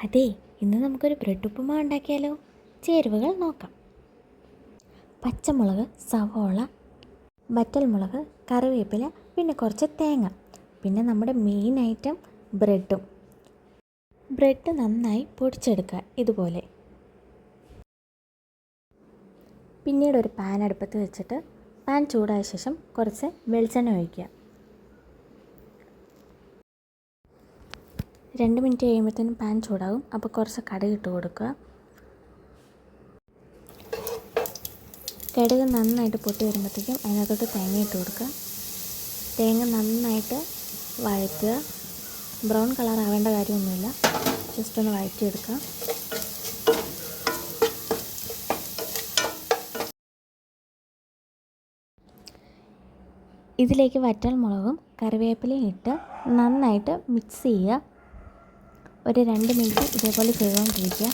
അതെ, ഇന്ന് നമുക്കൊരു ബ്രെഡ് ഉപ്പുമാവ് ഉണ്ടാക്കിയാലോ? ചേരുവകൾ നോക്കാം. പച്ചമുളക്, സവോള, വറ്റൽമുളക്, കറിവേപ്പില, പിന്നെ കുറച്ച് തേങ്ങ, പിന്നെ നമ്മുടെ മെയിൻ ഐറ്റം ബ്രെഡും. ബ്രെഡ് നന്നായി പൊടിച്ചെടുക്കുക ഇതുപോലെ. പിന്നീട് ഒരു പാൻ അടുപ്പത്ത് വെച്ചിട്ട് പാൻ ചൂടായ ശേഷം കുറച്ച് വെളിച്ചെണ്ണ ഒഴിക്കുക. 2 മിനിറ്റ് കഴിയുമ്പോഴത്തേനും പാൻ ചൂടാകും. അപ്പോൾ കുറച്ച് കടുക് ഇട്ട് കൊടുക്കുക. കടുക് നന്നായിട്ട് പൊട്ടി വരുമ്പോഴത്തേക്കും അതിനകത്തോട്ട് തേങ്ങ ഇട്ട് കൊടുക്കുക. തേങ്ങ നന്നായിട്ട് വഴറ്റുക. ബ്രൗൺ കളർ ആവേണ്ട കാര്യമൊന്നുമില്ല, ജസ്റ്റ് ഒന്ന് വഴറ്റിയെടുക്കുക. ഇതിലേക്ക് വറ്റൽമുളകും കറിവേപ്പിലയും ഇട്ട് നന്നായിട്ട് മിക്സ് ചെയ്യുക. ഒരു 2 മിനിറ്റ് ഇതേപോലെ ചെയ്തുകൊണ്ടിരിക്കുക.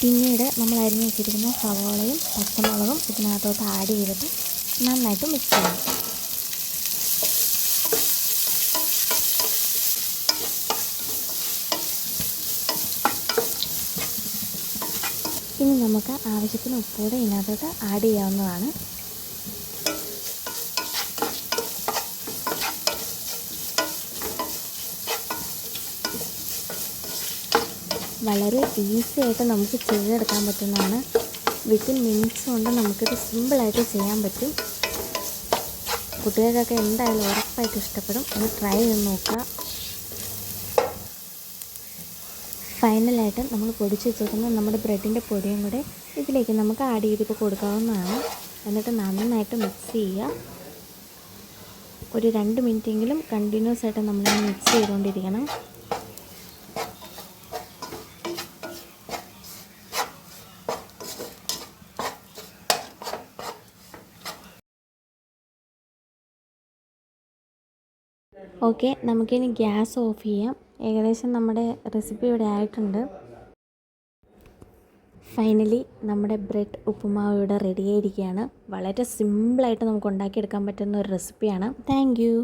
പിന്നീട് നമ്മൾ അരിഞ്ഞ് വെച്ചിരിക്കുന്ന സവോളയും പച്ചമുളകും ഇതിനകത്തോട്ട് ആഡ് ചെയ്തിട്ട് നന്നായിട്ട് മിക്സ് ചെയ്യണം. ഇനി നമുക്ക് ആവശ്യത്തിന് ഉപ്പൂടെ ഇതിനകത്തോട്ട് ആഡ് ചെയ്യാവുന്നതാണ്. വളരെ ഈസി ആയിട്ട് നമുക്ക് ചെയ്തെടുക്കാൻ പറ്റുന്നതാണ്. വിത്തിൻ മിനിറ്റ്സ് കൊണ്ട് നമുക്കിത് സിമ്പിളായിട്ട് ചെയ്യാൻ പറ്റും. കുട്ടികൾക്കൊക്കെ എന്തായാലും ഉറപ്പായിട്ട് ഇഷ്ടപ്പെടും. ഒന്ന് ട്രൈ ചെയ്ത് നോക്കുക. ഫൈനലായിട്ട് നമ്മൾ പൊടിച്ച് വെച്ചേക്കുന്ന നമ്മുടെ ബ്രെഡിൻ്റെ പൊടിയും കൂടെ ഇതിലേക്ക് നമുക്ക് ആഡ് ചെയ്തിട്ട് കൊടുക്കാവുന്നതാണ്. എന്നിട്ട് നന്നായിട്ട് മിക്സ് ചെയ്യുക. ഒരു 2 മിനിറ്റെങ്കിലും കണ്ടിന്യൂസ് ആയിട്ട് നമ്മളിങ്ങനെ മിക്സ് ചെയ്തുകൊണ്ടിരിക്കണം. ഓക്കെ, നമുക്കിനി ഗ്യാസ് ഓഫ് ചെയ്യാം. ഏകദേശം നമ്മുടെ റെസിപ്പി ഇവിടെ ആയിട്ടുണ്ട്. ഫൈനലി നമ്മുടെ ബ്രെഡ് ഉപ്പുമാവ് ഇവിടെ റെഡി ആയിരിക്കുകയാണ്. വളരെ സിമ്പിളായിട്ട് നമുക്ക് ഉണ്ടാക്കിയെടുക്കാൻ പറ്റുന്ന ഒരു റെസിപ്പിയാണ്. Thank you.